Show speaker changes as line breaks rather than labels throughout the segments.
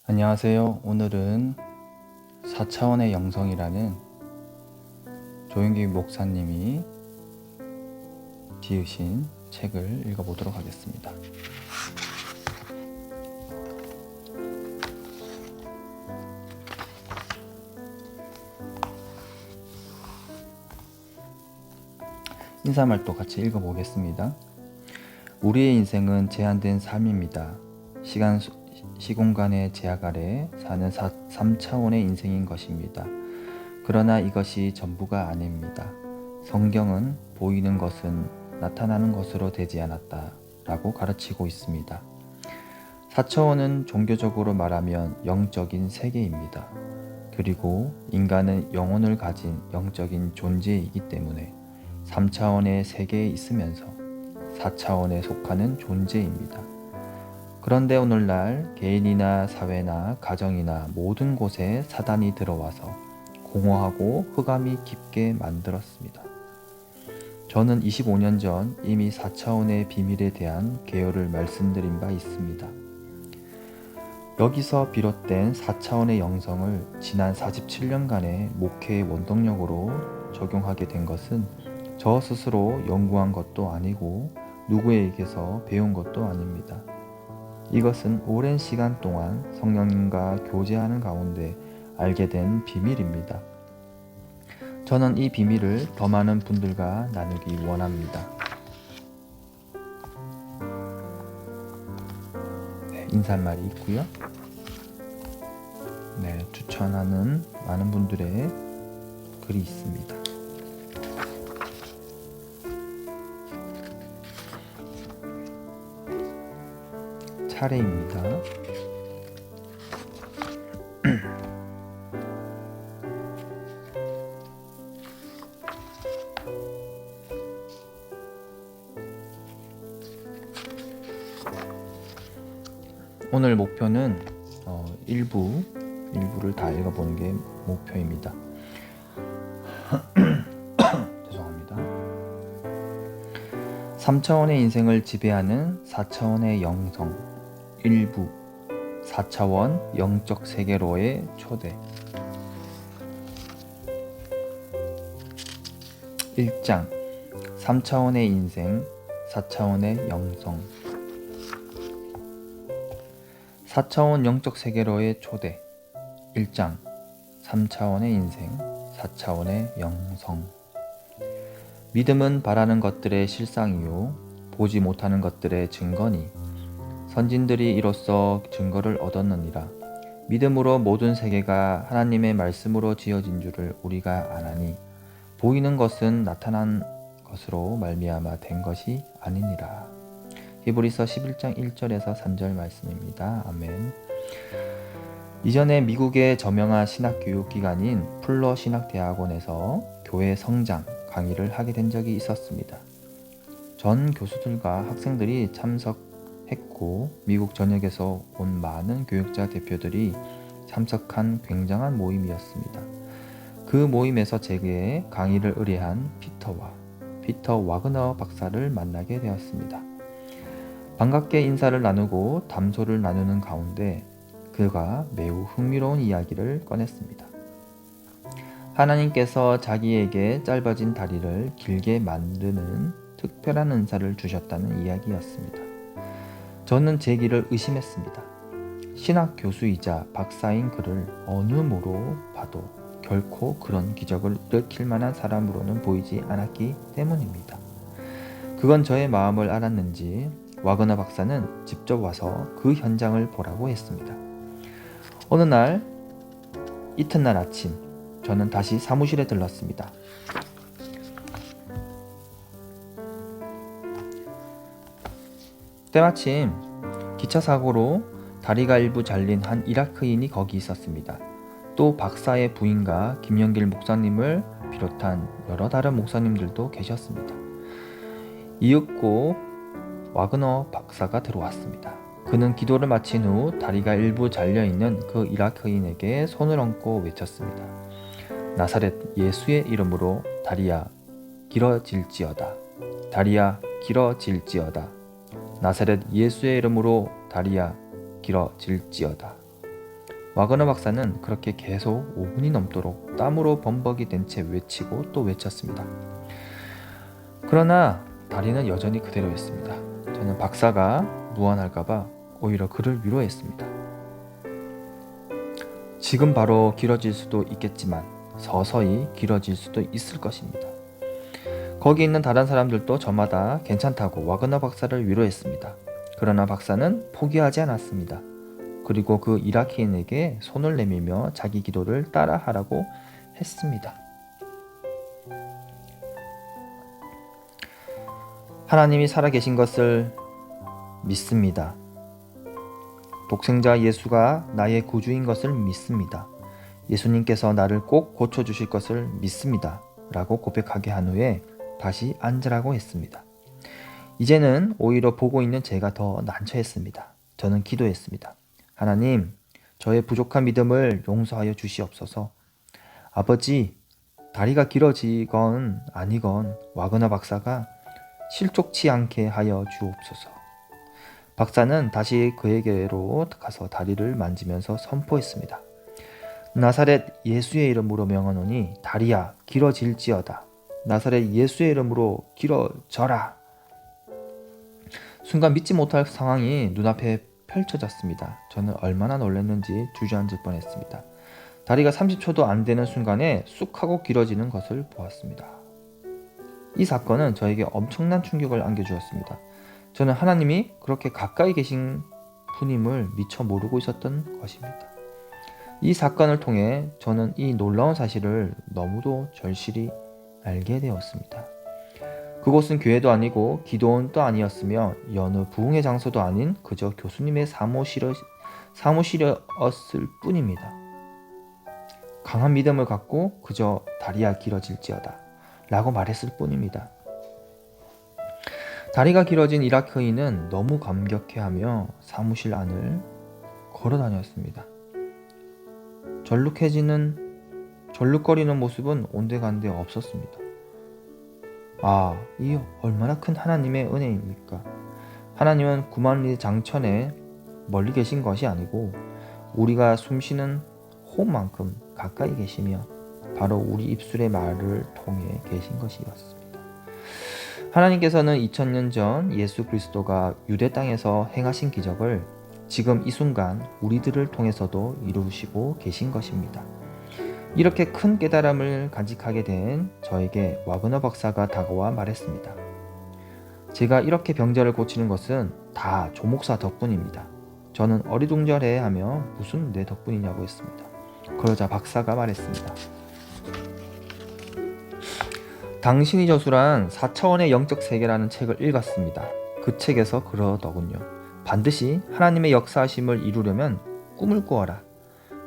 안녕하세요. 오늘은 4차원의 영성이라는 조영기 목사님이 지으신 책을 읽어보도록 하겠습니다. 인사말도 같이 읽어보겠습니다. 우리의 인생은 제한된 삶입니다. 시공간의 제약 아래 사는 3차원의 인생인 것입니다. 그러나 이것이 전부가 아닙니다. 성경은 보이는 것은 나타나는 것으로 되지 않았다 라고 가르치고 있습니다. 4차원은 종교적으로 말하면 영적인 세계입니다. 그리고 인간은 영혼을 가진 영적인 존재이기 때문에 3차원의 세계에 있으면서 4차원에 속하는 존재입니다. 그런데 오늘날 개인이나 사회나 가정이나 모든 곳에 사단이 들어와서 공허하고 흑암이 깊게 만들었습니다. 저는 25년 전 이미 4차원의 비밀에 대한 개요를 말씀드린 바 있습니다. 여기서 비롯된 4차원의 영성을 지난 47년간의 목회의 원동력으로 적용하게 된 것은 저 스스로 연구한 것도 아니고 누구에게서 배운 것도 아닙니다. 이것은 오랜 시간 동안 성령님과 교제하는 가운데 알게 된 비밀입니다. 저는 이 비밀을 더 많은 분들과 나누기 원합니다. 인사말이 있고요. 추천하는 많은 분들의 글이 있습니다. 차례입니다. 오늘 목표는 일부를 다 읽어보는 게 목표입니다. 죄송합니다. 3차원의 인생을 지배하는 4차원의 영성 일부 4차원 영적 세계로의 초대 1장 3차원의 인생 4차원의 영성 4차원 영적 세계로의 초대 1장 3차원의 인생 4차원의 영성 믿음은 바라는 것들의 실상이요 보지 못하는 것들의 증거니 선진들이 이로써 증거를 얻었느니라. 믿음으로 모든 세계가 하나님의 말씀으로 지어진 줄을 우리가 아나니 보이는 것은 나타난 것으로 말미암아 된 것이 아니니라. 히브리서 11장 1절에서 3절 말씀입니다. 아멘. 이전에 미국의 저명한 신학교육기관인 풀러 신학대학원에서 교회 성장 강의를 하게 된 적이 있었습니다. 전 교수들과 학생들이 참석했고 미국 전역에서 온 많은 교육자 대표들이 참석한 굉장한 모임이었습니다. 그 모임에서 제게 강의를 의뢰한 피터 와그너 박사를 만나게 되었습니다. 반갑게 인사를 나누고 담소를 나누는 가운데 그가 매우 흥미로운 이야기를 꺼냈습니다. 하나님께서 자기에게 짧아진 다리를 길게 만드는 특별한 은사를 주셨다는 이야기였습니다. 저는 제 길을 의심했습니다. 신학 교수이자 박사인 그를 어느 모로 봐도 결코 그런 기적을 일으킬 만한 사람으로는 보이지 않았기 때문입니다. 그건 저의 마음을 알았는지 와그너 박사는 직접 와서 그 현장을 보라고 했습니다. 어느 날 이튿날 아침 저는 다시 사무실에 들렀습니다. 때마침 기차 사고로 다리가 일부 잘린 한 이라크인이 거기 있었습니다. 또 박사의 부인과 김영길 목사님을 비롯한 여러 다른 목사님들도 계셨습니다. 이윽고 와그너 박사가 들어왔습니다. 그는 기도를 마친 후 다리가 일부 잘려있는 그 이라크인에게 손을 얹고 외쳤습니다. 나사렛 예수의 이름으로 다리야 길어질지어다. 다리야 길어질지어다. 나사렛 예수의 이름으로 다리야 길어질지어다. 와그너 박사는 그렇게 계속 5분이 넘도록 땀으로 범벅이 된 채 외치고 또 외쳤습니다. 그러나 다리는 여전히 그대로였습니다. 저는 박사가 무안할까봐 오히려 그를 위로했습니다. 지금 바로 길어질 수도 있겠지만 서서히 길어질 수도 있을 것입니다. 거기 있는 다른 사람들도 저마다 괜찮다고 와그너 박사를 위로했습니다. 그러나 박사는 포기하지 않았습니다. 그리고 그 이라키인에게 손을 내밀며 자기 기도를 따라하라고 했습니다. 하나님이 살아계신 것을 믿습니다. 독생자 예수가 나의 구주인 것을 믿습니다. 예수님께서 나를 꼭 고쳐주실 것을 믿습니다. 라고 고백하게 한 후에 다시 앉으라고 했습니다. 이제는 오히려 보고 있는 제가 더 난처했습니다. 저는 기도했습니다. 하나님, 저의 부족한 믿음을 용서하여 주시옵소서. 아버지, 다리가 길어지건 아니건 와그너 박사가 실족치 않게 하여 주옵소서. 박사는 다시 그에게로 가서 다리를 만지면서 선포했습니다. 나사렛 예수의 이름으로 명하노니 다리야 길어질지어다. 나사렛 예수의 이름으로 길어져라. 순간 믿지 못할 상황이 눈앞에 펼쳐졌습니다. 저는 얼마나 놀랐는지 주저앉을 뻔했습니다. 다리가 30초도 안 되는 순간에 쑥 하고 길어지는 것을 보았습니다. 이 사건은 저에게 엄청난 충격을 안겨주었습니다. 저는 하나님이 그렇게 가까이 계신 분임을 미처 모르고 있었던 것입니다. 이 사건을 통해 저는 이 놀라운 사실을 너무도 절실히 알게 되었습니다. 그곳은 교회도 아니고 기도원도 아니었으며 여느 부흥의 장소도 아닌 그저 교수님의 사무실이었을 뿐입니다. 강한 믿음을 갖고 그저 다리야 길어질지어다 라고 말했을 뿐입니다. 다리가 길어진 이라크인은 너무 감격해하며 사무실 안을 걸어 다녔습니다. 절룩거리는 모습은 온데간데 없었습니다. 아, 이 얼마나 큰 하나님의 은혜입니까? 하나님은 9만 리 장천에 멀리 계신 것이 아니고 우리가 숨쉬는 호흡만큼 가까이 계시며 바로 우리 입술의 말을 통해 계신 것이었습니다. 하나님께서는 2000년 전 예수 그리스도가 유대 땅에서 행하신 기적을 지금 이 순간 우리들을 통해서도 이루시고 계신 것입니다. 이렇게 큰 깨달음을 간직하게 된 저에게 와그너 박사가 다가와 말했습니다. 제가 이렇게 병자를 고치는 것은 다 조목사 덕분입니다. 저는 어리둥절해하며 무슨 내 덕분이냐고 했습니다. 그러자 박사가 말했습니다. 당신이 저술한 4차원의 영적 세계라는 책을 읽었습니다. 그 책에서 그러더군요. 반드시 하나님의 역사하심을 이루려면 꿈을 꾸어라.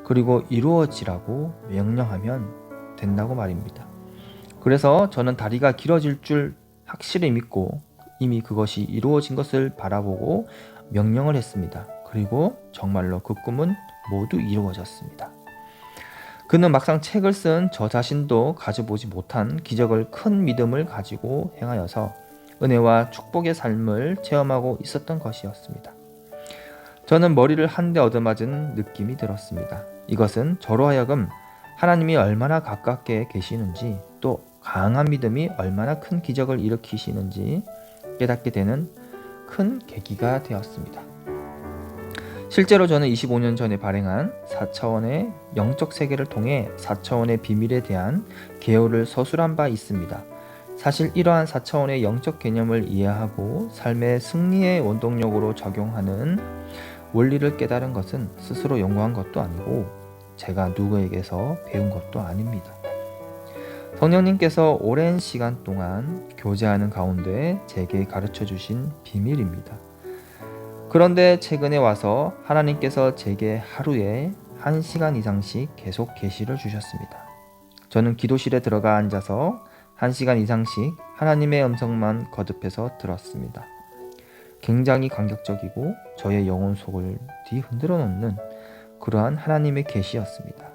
그리고 이루어지라고 명령하면 된다고 말입니다. 그래서 저는 다리가 길어질 줄 확실히 믿고 이미 그것이 이루어진 것을 바라보고 명령을 했습니다. 그리고 정말로 그 꿈은 모두 이루어졌습니다. 그는 막상 책을 쓴 저 자신도 가져보지 못한 기적을 큰 믿음을 가지고 행하여서 은혜와 축복의 삶을 체험하고 있었던 것이었습니다. 저는 머리를 한 대 얻어맞은 느낌이 들었습니다. 이것은 저로 하여금 하나님이 얼마나 가깝게 계시는지 또 강한 믿음이 얼마나 큰 기적을 일으키시는지 깨닫게 되는 큰 계기가 되었습니다. 실제로 저는 25년 전에 발행한 4차원의 영적 세계를 통해 4차원의 비밀에 대한 개요를 서술한 바 있습니다. 사실 이러한 4차원의 영적 개념을 이해하고 삶의 승리의 원동력으로 적용하는 원리를 깨달은 것은 스스로 연구한 것도 아니고 제가 누구에게서 배운 것도 아닙니다. 성령님께서 오랜 시간 동안 교제하는 가운데 제게 가르쳐 주신 비밀입니다. 그런데 최근에 와서 하나님께서 제게 하루에 1시간 이상씩 계속 계시를 주셨습니다. 저는 기도실에 들어가 앉아서 1시간 이상씩 하나님의 음성만 거듭해서 들었습니다. 굉장히 감격적이고 저의 영혼 속을 뒤흔들어 놓는 그러한 하나님의 계시였습니다.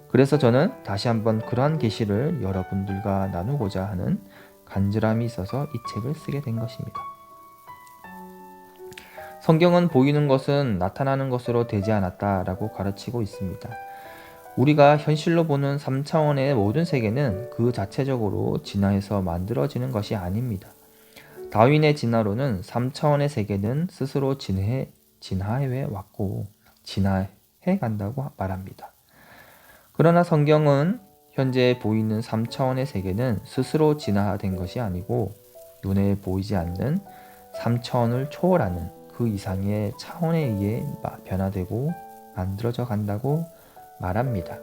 그래서 저는 다시 한번 그러한 계시를 여러분들과 나누고자 하는 간절함이 있어서 이 책을 쓰게 된 것입니다. 성경은 보이는 것은 나타나는 것으로 되지 않았다라고 가르치고 있습니다. 우리가 현실로 보는 3차원의 모든 세계는 그 자체적으로 진화해서 만들어지는 것이 아닙니다. 다윈의 진화론은 3차원의 세계는 스스로 진화해 왔고 진화해 간다고 말합니다. 그러나 성경은 현재 보이는 3차원의 세계는 스스로 진화된 것이 아니고 눈에 보이지 않는 3차원을 초월하는 그 이상의 차원에 의해 변화되고 만들어져 간다고 말합니다.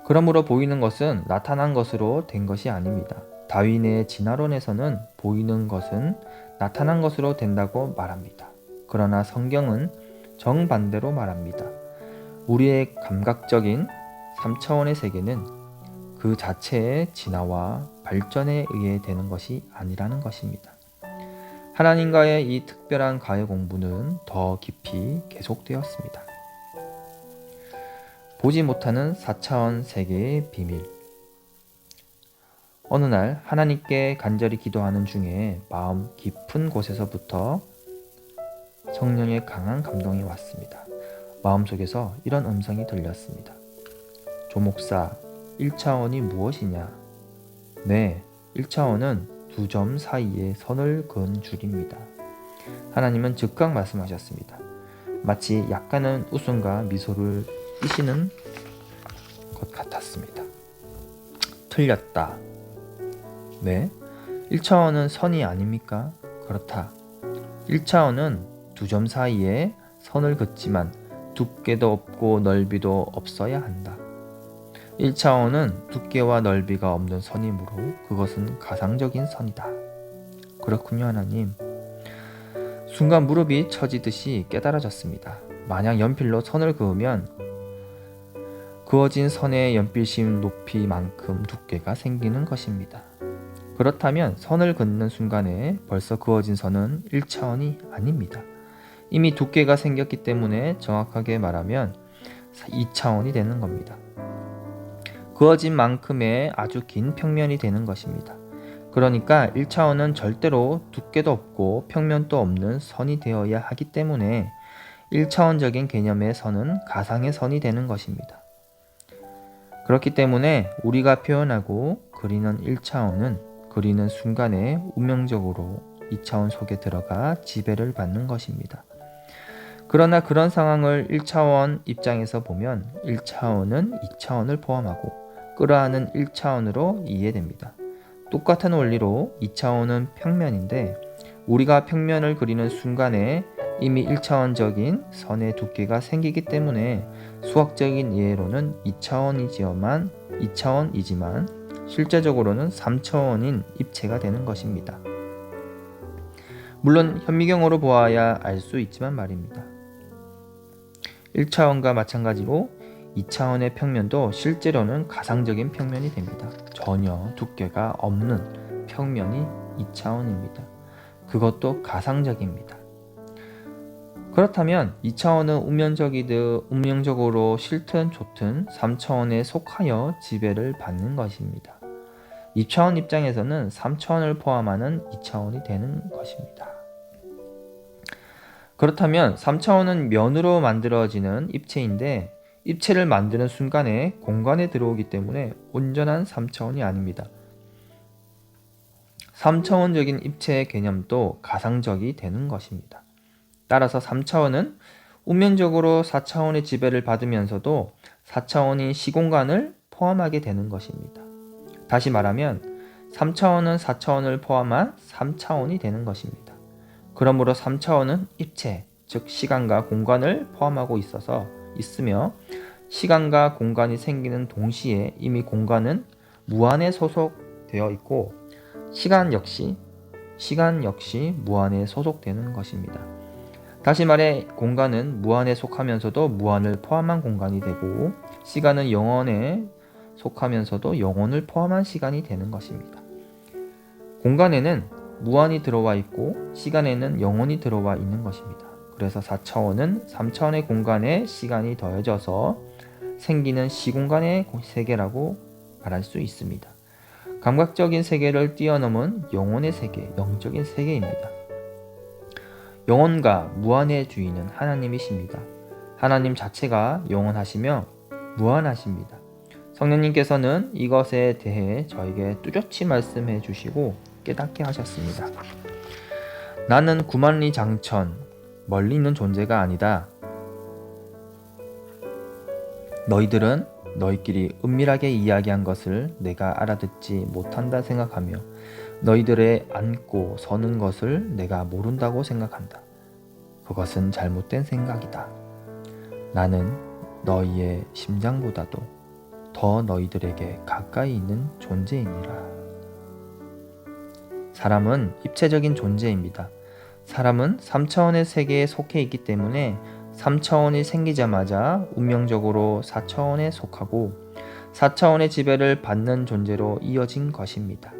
그러므로 보이는 것은 나타난 것으로 된 것이 아닙니다. 다윈의 진화론에서는 보이는 것은 나타난 것으로 된다고 말합니다. 그러나 성경은 정반대로 말합니다. 우리의 감각적인 3차원의 세계는 그 자체의 진화와 발전에 의해 되는 것이 아니라는 것입니다. 하나님과의 이 특별한 과외 공부는 더 깊이 계속되었습니다. 보지 못하는 4차원 세계의 비밀. 어느 날 하나님께 간절히 기도하는 중에 마음 깊은 곳에서부터 성령의 강한 감동이 왔습니다. 마음속에서 이런 음성이 들렸습니다. 조목사, 1차원이 무엇이냐? 네, 1차원은 두 점 사이에 선을 그은 줄입니다. 하나님은 즉각 말씀하셨습니다. 마치 약간은 웃음과 미소를 띠시는 것 같았습니다. 틀렸다. 네, 1차원은 선이 아닙니까? 그렇다. 1차원은 두 점 사이에 선을 긋지만 두께도 없고 넓이도 없어야 한다. 1차원은 두께와 넓이가 없는 선이므로 그것은 가상적인 선이다. 그렇군요, 하나님. 순간 무릎이 처지듯이 깨달아졌습니다. 만약 연필로 선을 그으면 그어진 선의 연필심 높이만큼 두께가 생기는 것입니다. 그렇다면 선을 긋는 순간에 벌써 그어진 선은 1차원이 아닙니다. 이미 두께가 생겼기 때문에 정확하게 말하면 2차원이 되는 겁니다. 그어진 만큼의 아주 긴 평면이 되는 것입니다. 그러니까 1차원은 절대로 두께도 없고 평면도 없는 선이 되어야 하기 때문에 1차원적인 개념의 선은 가상의 선이 되는 것입니다. 그렇기 때문에 우리가 표현하고 그리는 1차원은 그리는 순간에 운명적으로 2차원 속에 들어가 지배를 받는 것입니다. 그러나 그런 상황을 1차원 입장에서 보면 1차원은 2차원을 포함하고 끌어안는 1차원으로 이해됩니다. 똑같은 원리로 2차원은 평면인데 우리가 평면을 그리는 순간에 이미 1차원적인 선의 두께가 생기기 때문에 수학적인 이해로는 2차원이지만 실제적으로는 3차원인 입체가 되는 것입니다. 물론 현미경으로 보아야 알 수 있지만 말입니다. 1차원과 마찬가지로 2차원의 평면도 실제로는 가상적인 평면이 됩니다. 전혀 두께가 없는 평면이 2차원입니다. 그것도 가상적입니다. 그렇다면 2차원은 운명적으로 싫든 좋든 3차원에 속하여 지배를 받는 것입니다. 2차원 입장에서는 3차원을 포함하는 2차원이 되는 것입니다. 그렇다면 3차원은 면으로 만들어지는 입체인데 입체를 만드는 순간에 공간에 들어오기 때문에 온전한 3차원이 아닙니다. 3차원적인 입체의 개념도 가상적이 되는 것입니다. 따라서 3차원은 운명적으로 4차원의 지배를 받으면서도 4차원인 시공간을 포함하게 되는 것입니다. 다시 말하면 3차원은 4차원을 포함한 3차원이 되는 것입니다. 그러므로 3차원은 입체, 즉 시간과 공간을 포함하고 있으며 시간과 공간이 생기는 동시에 이미 공간은 무한에 소속되어 있고 시간 역시 무한에 소속되는 것입니다. 다시 말해 공간은 무한에 속하면서도 무한을 포함한 공간이 되고 시간은 영원에 속하면서도 영원을 포함한 시간이 되는 것입니다. 공간에는 무한이 들어와 있고 시간에는 영원이 들어와 있는 것입니다. 그래서 4차원은 3차원의 공간에 시간이 더해져서 생기는 시공간의 세계라고 말할 수 있습니다. 감각적인 세계를 뛰어넘은 영혼의 세계, 영적인 세계입니다. 영원과 무한의 주인은 하나님이십니다. 하나님 자체가 영원하시며 무한하십니다. 성령님께서는 이것에 대해 저에게 뚜렷이 말씀해 주시고 깨닫게 하셨습니다. 나는 구만리 장천, 멀리 있는 존재가 아니다. 너희들은 너희끼리 은밀하게 이야기한 것을 내가 알아듣지 못한다 생각하며 너희들의 앉고 서는 것을 내가 모른다고 생각한다. 그것은 잘못된 생각이다. 나는 너희의 심장보다도 더 너희들에게 가까이 있는 존재이니라. 사람은 입체적인 존재입니다. 사람은 3차원의 세계에 속해 있기 때문에 3차원이 생기자마자 운명적으로 4차원에 속하고 4차원의 지배를 받는 존재로 이어진 것입니다.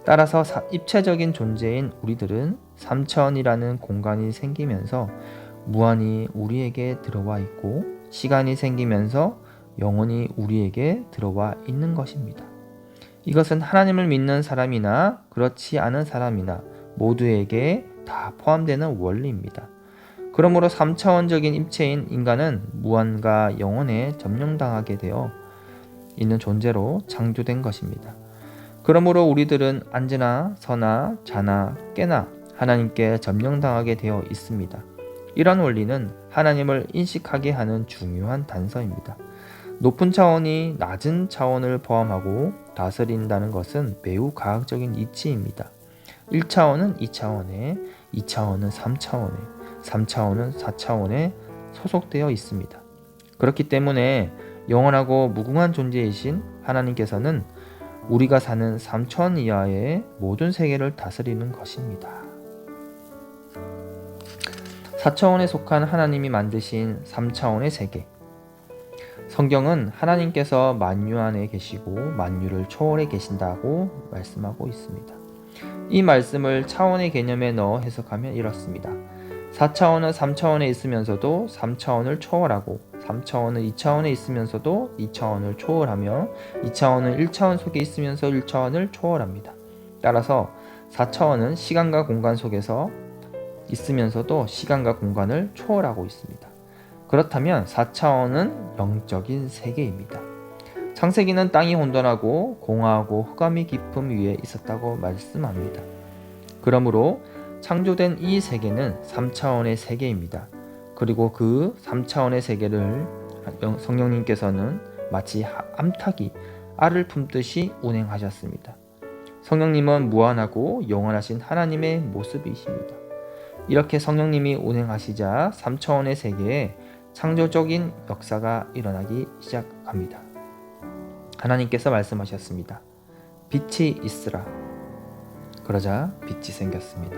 따라서 입체적인 존재인 우리들은 3차원이라는 공간이 생기면서 무한히 우리에게 들어와 있고 시간이 생기면서 영원히 우리에게 들어와 있는 것입니다. 이것은 하나님을 믿는 사람이나 그렇지 않은 사람이나 모두에게 다 포함되는 원리입니다. 그러므로 3차원적인 입체인 인간은 무한과 영원에 점령당하게 되어 있는 존재로 창조된 것입니다. 그러므로 우리들은 앉으나 서나 자나 깨나 하나님께 점령당하게 되어 있습니다. 이런 원리는 하나님을 인식하게 하는 중요한 단서입니다. 높은 차원이 낮은 차원을 포함하고 다스린다는 것은 매우 과학적인 이치입니다. 1차원은 2차원에, 2차원은 3차원에, 3차원은 4차원에 소속되어 있습니다. 그렇기 때문에 영원하고 무궁한 존재이신 하나님께서는 우리가 사는 3차원 이하의 모든 세계를 다스리는 것입니다. 4차원에 속한 하나님이 만드신 3차원의 세계. 성경은 하나님께서 만유 안에 계시고 만유를 초월해 계신다고 말씀하고 있습니다. 이 말씀을 차원의 개념에 넣어 해석하면 이렇습니다. 4차원은 3차원에 있으면서도 3차원을 초월하고 3차원은 2차원에 있으면서도 2차원을 초월하며 2차원은 1차원 속에 있으면서 1차원을 초월합니다. 따라서 4차원은 시간과 공간 속에서 있으면서도 시간과 공간을 초월하고 있습니다. 그렇다면 4차원은 영적인 세계입니다. 창세기는 땅이 혼돈하고 공허하고 흑암이 깊음 위에 있었다고 말씀합니다. 그러므로 창조된 이 세계는 3차원의 세계입니다. 그리고 그 3차원의 세계를 성령님께서는 마치 암탉이 알을 품듯이 운행하셨습니다. 성령님은 무한하고 영원하신 하나님의 모습이십니다. 이렇게 성령님이 운행하시자 3차원의 세계에 창조적인 역사가 일어나기 시작합니다. 하나님께서 말씀하셨습니다. 빛이 있으라. 그러자 빛이 생겼습니다.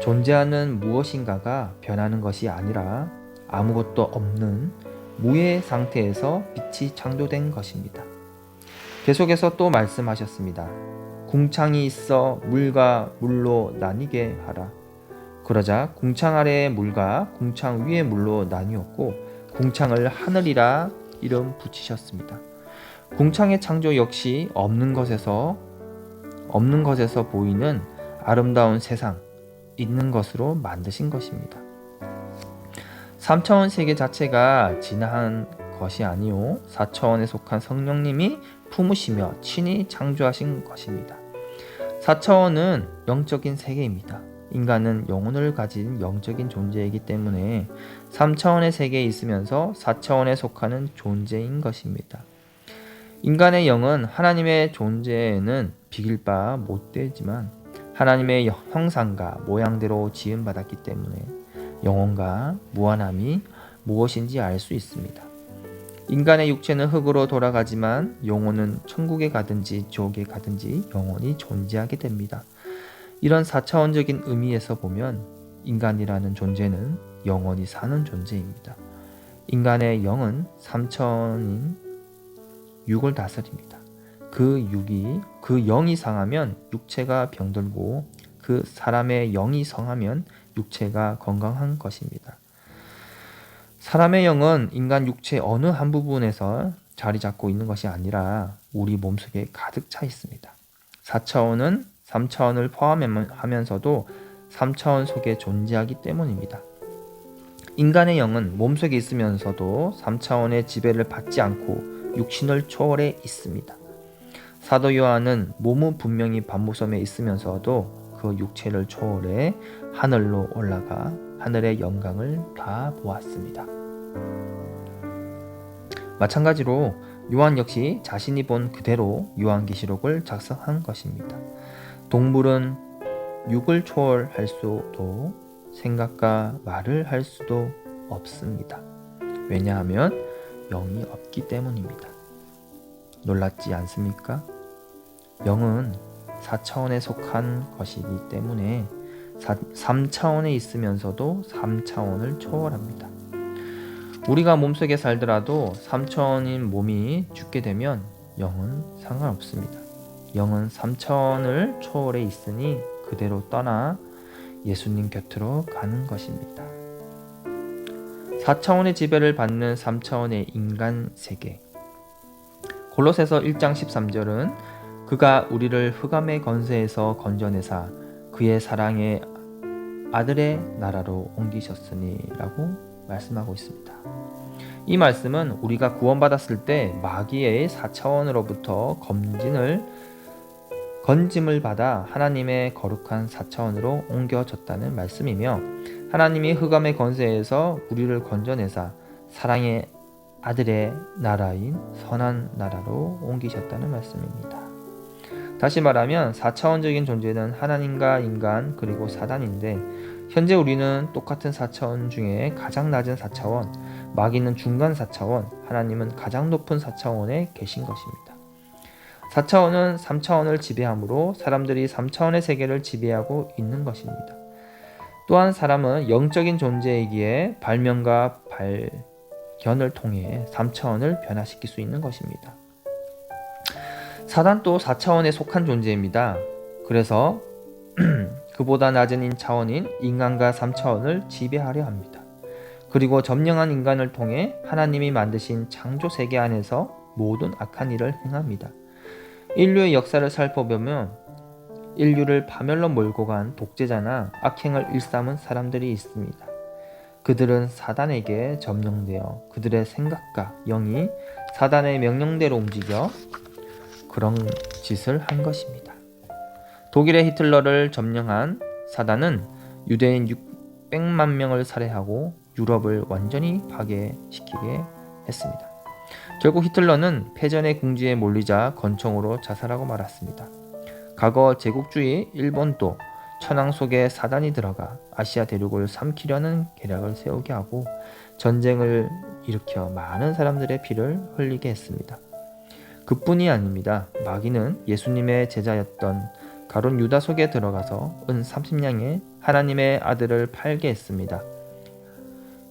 존재하는 무엇인가가 변하는 것이 아니라 아무것도 없는 무의 상태에서 빛이 창조된 것입니다. 계속해서 또 말씀하셨습니다. 궁창이 있어 물과 물로 나뉘게 하라. 그러자 궁창 아래의 물과 궁창 위의 물로 나뉘었고 궁창을 하늘이라 이름 붙이셨습니다. 궁창의 창조 역시 없는 것에서 보이는 아름다운 세상, 있는 것으로 만드신 것입니다. 3차원 세계 자체가 진화한 것이 아니요 4차원에 속한 성령님이 품으시며 친히 창조하신 것입니다. 4차원은 영적인 세계입니다. 인간은 영혼을 가진 영적인 존재이기 때문에 3차원의 세계에 있으면서 4차원에 속하는 존재인 것입니다. 인간의 영은 하나님의 존재에는 비길 바 못되지만 하나님의 형상과 모양대로 지음받았기 때문에 영혼과 무한함이 무엇인지 알 수 있습니다. 인간의 육체는 흙으로 돌아가지만 영혼은 천국에 가든지 지옥에 가든지 영원히 존재하게 됩니다. 이런 4차원적인 의미에서 보면 인간이라는 존재는 영원히 사는 존재입니다. 인간의 영은 3차원인 육을 다스립니다. 그 영이 상하면 육체가 병들고 그 사람의 영이 성하면 육체가 건강한 것입니다. 사람의 영은 인간 육체 어느 한 부분에서 자리 잡고 있는 것이 아니라 우리 몸속에 가득 차 있습니다. 4차원은 3차원을 포함하면서도 3차원 속에 존재하기 때문입니다. 인간의 영은 몸속에 있으면서도 3차원의 지배를 받지 않고 육신을 초월해 있습니다. 사도 요한은 몸은 분명히 반모섬에 있으면서도 그 육체를 초월해 하늘로 올라가 하늘의 영광을 다 보았습니다. 마찬가지로 요한 역시 자신이 본 그대로 요한계시록을 작성한 것입니다. 동물은 육을 초월할 수도 생각과 말을 할 수도 없습니다. 왜냐하면 영이 없기 때문입니다. 놀랍지 않습니까? 영은 4차원에 속한 것이기 때문에 3차원에 있으면서도 3차원을 초월합니다. 우리가 몸속에 살더라도 3차원인 몸이 죽게 되면 영은 상관없습니다. 영은 3차원을 초월해 있으니 그대로 떠나 예수님 곁으로 가는 것입니다. 4차원의 지배를 받는 3차원의 인간 세계. 골로새서 1장 13절은 그가 우리를 흑암의 권세에서 건져내사 그의 사랑의 아들의 나라로 옮기셨으니 라고 말씀하고 있습니다. 이 말씀은 우리가 구원받았을 때 마귀의 4차원으로부터 건짐을 받아 하나님의 거룩한 4차원으로 옮겨졌다는 말씀이며, 하나님이 흑암의 권세에서 우리를 건져내사 사랑의 아들의 나라인 선한 나라로 옮기셨다는 말씀입니다. 다시 말하면 4차원적인 존재는 하나님과 인간 그리고 사단인데, 현재 우리는 똑같은 4차원 중에 가장 낮은 4차원, 마귀는 중간 4차원, 하나님은 가장 높은 4차원에 계신 것입니다. 4차원은 3차원을 지배하므로 사람들이 3차원의 세계를 지배하고 있는 것입니다. 또한 사람은 영적인 존재이기에 발명과 발견을 통해 3차원을 변화시킬 수 있는 것입니다. 사단도 4차원에 속한 존재입니다. 그래서 그보다 낮은 차원인 인간과 3차원을 지배하려 합니다. 그리고 점령한 인간을 통해 하나님이 만드신 창조 세계 안에서 모든 악한 일을 행합니다. 인류의 역사를 살펴보면 인류를 파멸로 몰고 간 독재자나 악행을 일삼은 사람들이 있습니다. 그들은 사단에게 점령되어 그들의 생각과 영이 사단의 명령대로 움직여 그런 짓을 한 것입니다. 독일의 히틀러를 점령한 사단은 유대인 600만 명을 살해하고 유럽을 완전히 파괴시키게 했습니다. 결국 히틀러는 패전의 궁지에 몰리자 권총으로 자살하고 말았습니다. 과거 제국주의 일본도 천황 속에 사단이 들어가 아시아 대륙을 삼키려는 계략을 세우게 하고 전쟁을 일으켜 많은 사람들의 피를 흘리게 했습니다. 그뿐이 아닙니다. 마귀는 예수님의 제자였던 가룟 유다 속에 들어가서 은 30냥에 하나님의 아들을 팔게 했습니다.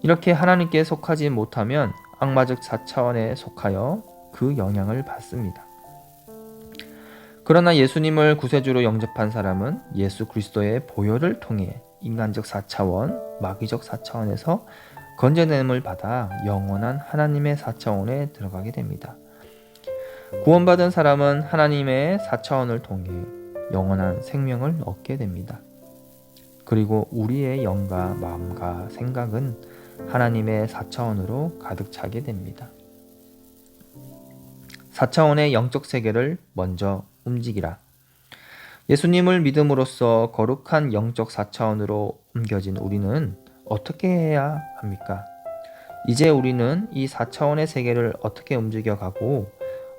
이렇게 하나님께 속하지 못하면 악마적 4차원에 속하여 그 영향을 받습니다. 그러나 예수님을 구세주로 영접한 사람은 예수 그리스도의 보혈을 통해 인간적 4차원, 마귀적 4차원에서 건져냄을 받아 영원한 하나님의 4차원에 들어가게 됩니다. 구원받은 사람은 하나님의 4차원을 통해 영원한 생명을 얻게 됩니다. 그리고 우리의 영과 마음과 생각은 하나님의 4차원으로 가득 차게 됩니다. 4차원의 영적 세계를 먼저 움직이라. 예수님을 믿음으로써 거룩한 영적 4차원으로 옮겨진 우리는 어떻게 해야 합니까? 이제 우리는 이 4차원의 세계를 어떻게 움직여가고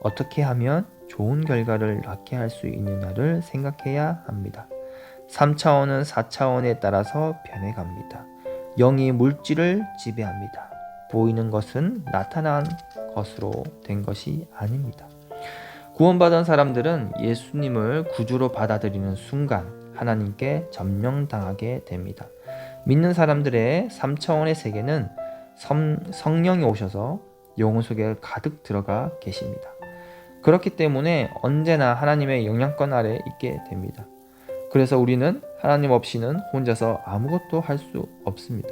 어떻게 하면 좋은 결과를 낳게 할 수 있느냐를 생각해야 합니다. 3차원은 4차원에 따라서 변해갑니다. 영이 물질을 지배합니다. 보이는 것은 나타난 것으로 된 것이 아닙니다. 구원받은 사람들은 예수님을 구주로 받아들이는 순간 하나님께 점령당하게 됩니다. 믿는 사람들의 3차원의 세계는 성령이 오셔서 영혼 속에 가득 들어가 계십니다. 그렇기 때문에 언제나 하나님의 영향권 아래 있게 됩니다. 그래서 우리는 하나님 없이는 혼자서 아무것도 할 수 없습니다.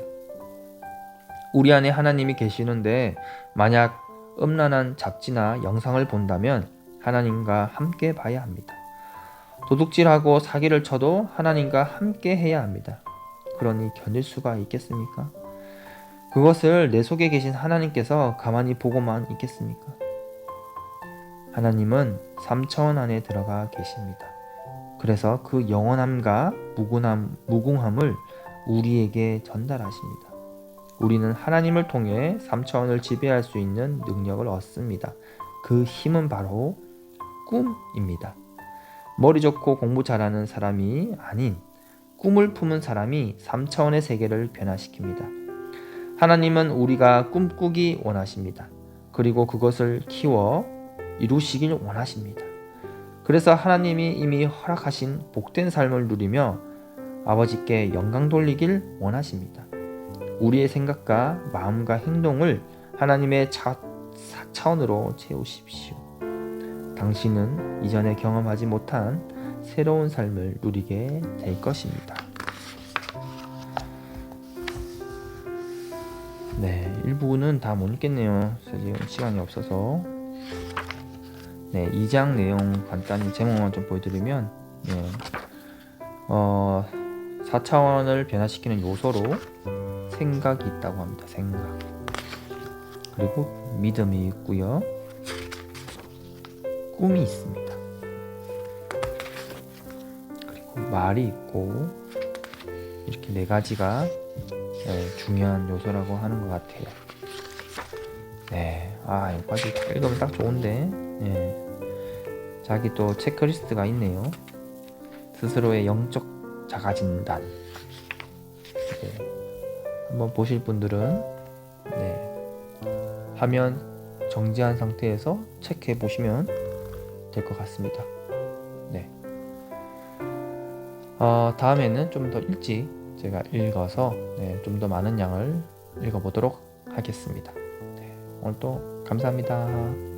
우리 안에 하나님이 계시는데 만약 음란한 잡지나 영상을 본다면 하나님과 함께 봐야 합니다. 도둑질하고 사기를 쳐도 하나님과 함께 해야 합니다. 그러니 견딜 수가 있겠습니까? 그것을 내 속에 계신 하나님께서 가만히 보고만 있겠습니까? 하나님은 3차원 안에 들어가 계십니다. 그래서 그 영원함과 무궁함을 우리에게 전달하십니다. 우리는 하나님을 통해 3차원을 지배할 수 있는 능력을 얻습니다. 그 힘은 바로 꿈입니다. 머리 좋고 공부 잘하는 사람이 아닌 꿈을 품은 사람이 3차원의 세계를 변화시킵니다. 하나님은 우리가 꿈꾸기 원하십니다. 그리고 그것을 키워 이루시길 원하십니다. 그래서 하나님이 이미 허락하신 복된 삶을 누리며 아버지께 영광 돌리길 원하십니다. 우리의 생각과 마음과 행동을 하나님의 4차원으로 채우십시오. 당신은 이전에 경험하지 못한 새로운 삶을 누리게 될 것입니다. 네, 일부는 다 못 읽겠네요. 지금 시간이 없어서. 네, 2장 내용 간단히 제목만 좀 보여드리면, 4차원을 변화시키는 요소로 생각이 있다고 합니다. 생각. 그리고 믿음이 있고요. 꿈이 있습니다. 그리고 말이 있고, 이렇게 4가지가 중요한 요소라고 하는 것 같아요. 네, 여기까지 읽으면 딱 좋은데, 자기 또 체크리스트가 있네요. 스스로의 영적 자가진단. 한번 보실 분들은 화면 정지한 상태에서 체크해 보시면 될 것 같습니다. 네. 다음에는 좀 더 일찍 제가 읽어서 좀 더 많은 양을 읽어보도록 하겠습니다. 오늘 또 감사합니다.